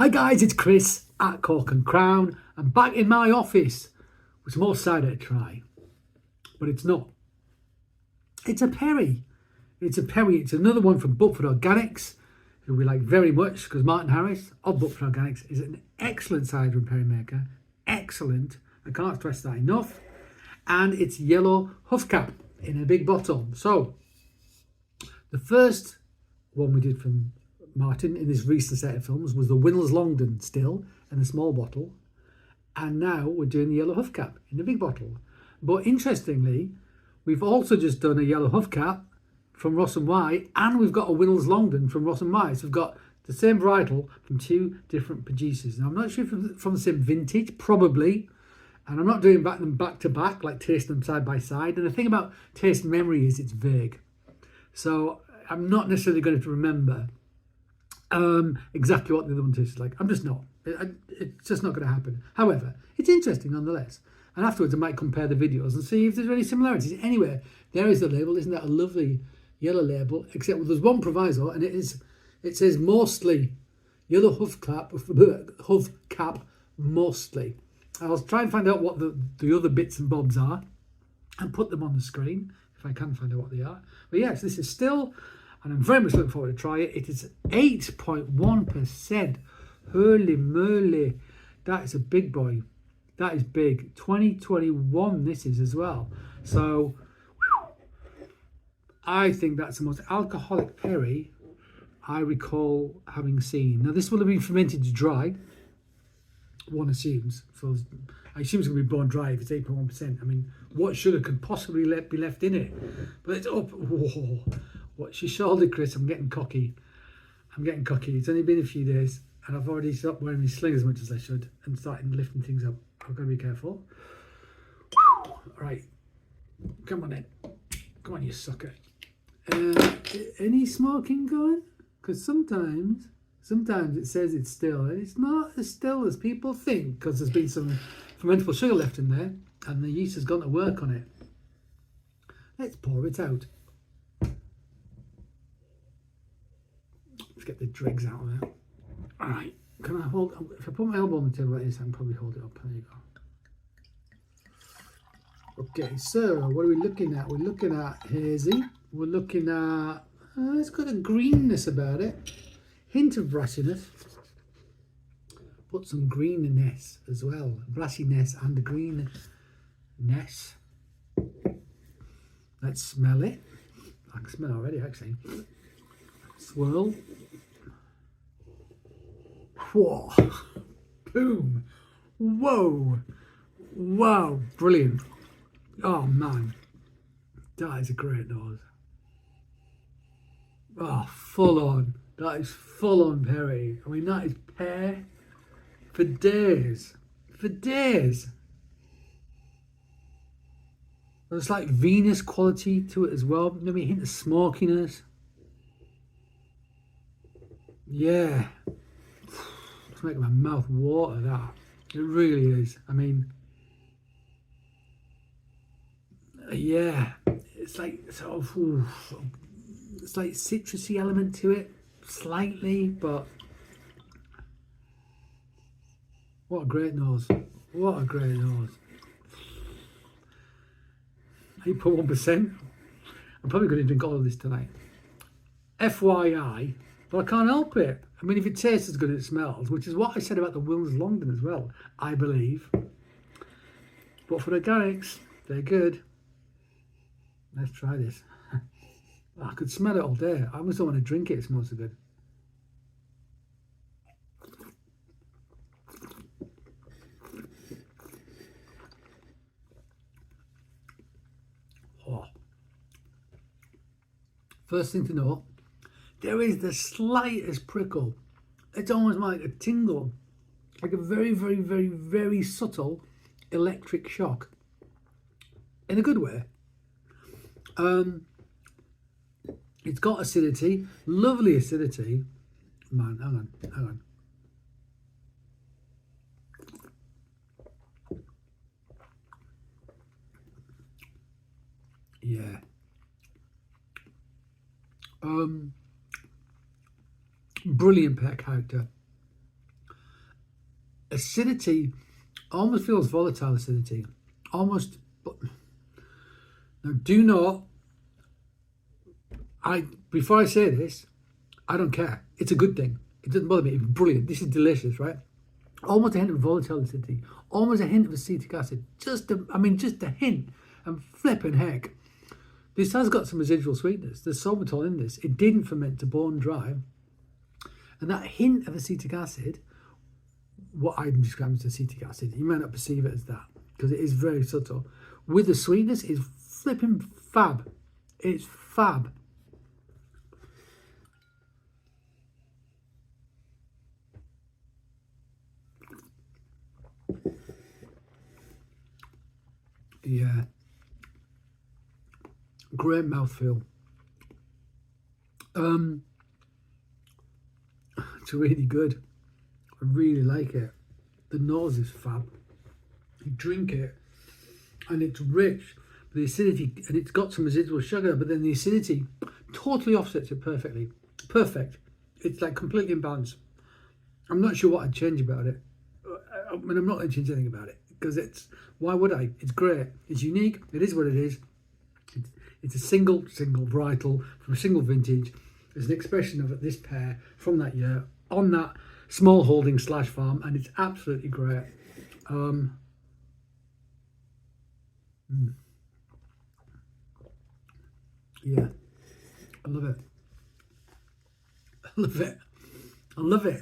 Hi guys, it's Chris at Cork and Crown. I'm back in my office with some more cider to try, but it's not. It's a Perry. It's another one from Butford Organics, who we like very much because Martin Harris of Butford Organics is an excellent cider and perry maker. Excellent. I can't stress that enough. And it's yellow Huffcap in a big bottle. So the first one we did from Martin in this recent set of films was the Winners Longdon still in a small bottle, and now we're doing the yellow Huffcap in a big bottle. But interestingly, we've also just done a yellow Huffcap from Ross and White, and we've got a Winners Longdon from Ross and White. So we've got the same varietal from two different producers. Now I'm not sure if from the same vintage, probably, and I'm not doing them back to back, like tasting them side by side. And the thing about taste memory is it's vague, so I'm not necessarily going to remember exactly what the other one tastes like. I'm just not. It's just not going to happen. However, it's interesting nonetheless. And afterwards, I might compare the videos and see if there's any similarities. Anyway, there is the label. Isn't that a lovely yellow label? Except there's one proviso, and it says mostly yellow Huffcap mostly. I'll try and find out what the other bits and bobs are and put them on the screen if I can find out what they are. But yes, this is still, and I'm very much looking forward to try it. It is 8.1%. Holy moly. That is a big boy. That is big. 2021 this is as well. So I think that's the most alcoholic perry I recall having seen. Now this will have been fermented to dry, one assumes. So I assume it's going to be born dry if it's 8.1%. I mean, what sugar could possibly be left in it? But it's up. Whoa. Watch your shoulder, Chris. I'm getting cocky. It's only been a few days, and I've already stopped wearing my sling as much as I should and starting lifting things up. I've got to be careful. All right. Come on in. Come on, you sucker. Any smoking going? Because sometimes it says it's still, and it's not as still as people think, because there's been some fermentable sugar left in there, and the yeast has gone to work on it. Let's pour it out. Let's get the dregs out of there. All right. Can I hold? If I put my elbow on the table like this, I can probably hold it up. There you go. Okay. So what are we looking at? We're looking at hazy. We're looking at. It's got a greenness about it. Hint of brassiness. Put some greenness as well. Brassiness and greenness. Let's smell it. I can smell it already, actually. Swirl. Whoa. Boom. Whoa. Wow. Brilliant. Oh, man. That is a great nose. Oh, full on. That is full on perry. I mean, that is pear for days. For days. There's like Venus quality to it as well. Maybe a hint of smokiness. Yeah. It's making my mouth water, that. It really is. I mean, yeah. It's like sort of, it's like citrusy element to it. Slightly, but what a great nose. What a great nose. 8.1%. I'm probably going to drink all of this tonight. FYI, but I can't help it. I mean, if it tastes as good as it smells, which is what I said about the Winners Longdon as well, I believe. But for organics, they're good. Let's try this. I could smell it all day. I almost don't want to drink it. It smells so good. Oh. First thing to note, there is the slightest prickle. It's almost like a tingle, like a very, very, very, very subtle electric shock, in a good way. It's got acidity, lovely acidity. Man, hang on. Yeah. Brilliant pet character. acidity almost feels volatile acidity. Almost. Now, do not. Before I say this, I don't care. It's a good thing. It doesn't bother me. It's brilliant. This is delicious, right? Almost a hint of volatile acidity. Almost a hint of acetic acid. Just a hint. And flipping heck. This has got some residual sweetness. There's sorbitol in this. It didn't ferment to bone dry. And that hint of acetic acid, what I'm describing as acetic acid, you might not perceive it as that because it is very subtle. With the sweetness, is flipping fab. It's fab. Yeah. Great mouthfeel. It's really good. I really like it. The nose is fab. You drink it and it's rich. The acidity, and it's got some residual sugar, but then the acidity totally offsets it perfectly. Perfect. It's like completely in balance. I'm not sure what I'd change about it. I mean, I'm not going to change anything about it because why would I? It's great. It's unique. It is what it is. It's a single varietal from a single vintage. It's an expression of this pear from that year on that small holding / farm, and it's absolutely great. Yeah, I love it. I love it. I love it.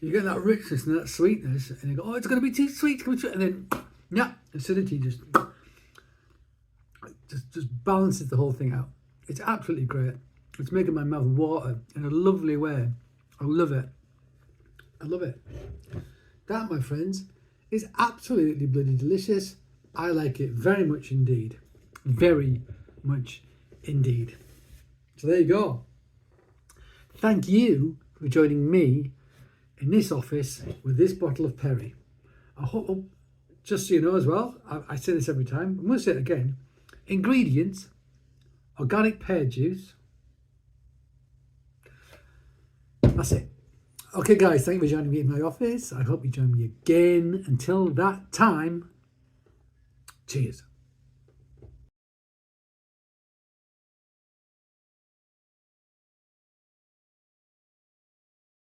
You get that richness and that sweetness, and you go, oh, it's going to be too sweet, and then, yeah, acidity just balances the whole thing out. It's absolutely great. It's making my mouth water in a lovely way. I love it. I love it. That, my friends, is absolutely bloody delicious. I like it very much indeed. Very much indeed. So there you go. Thank you for joining me in this office with this bottle of Perry. I hope, just so you know as well, I say this every time, I'm going to say it again. Ingredients: organic pear juice. That's it. Okay, guys, thank you for joining me in my office. I hope you join me again. Until that time, cheers.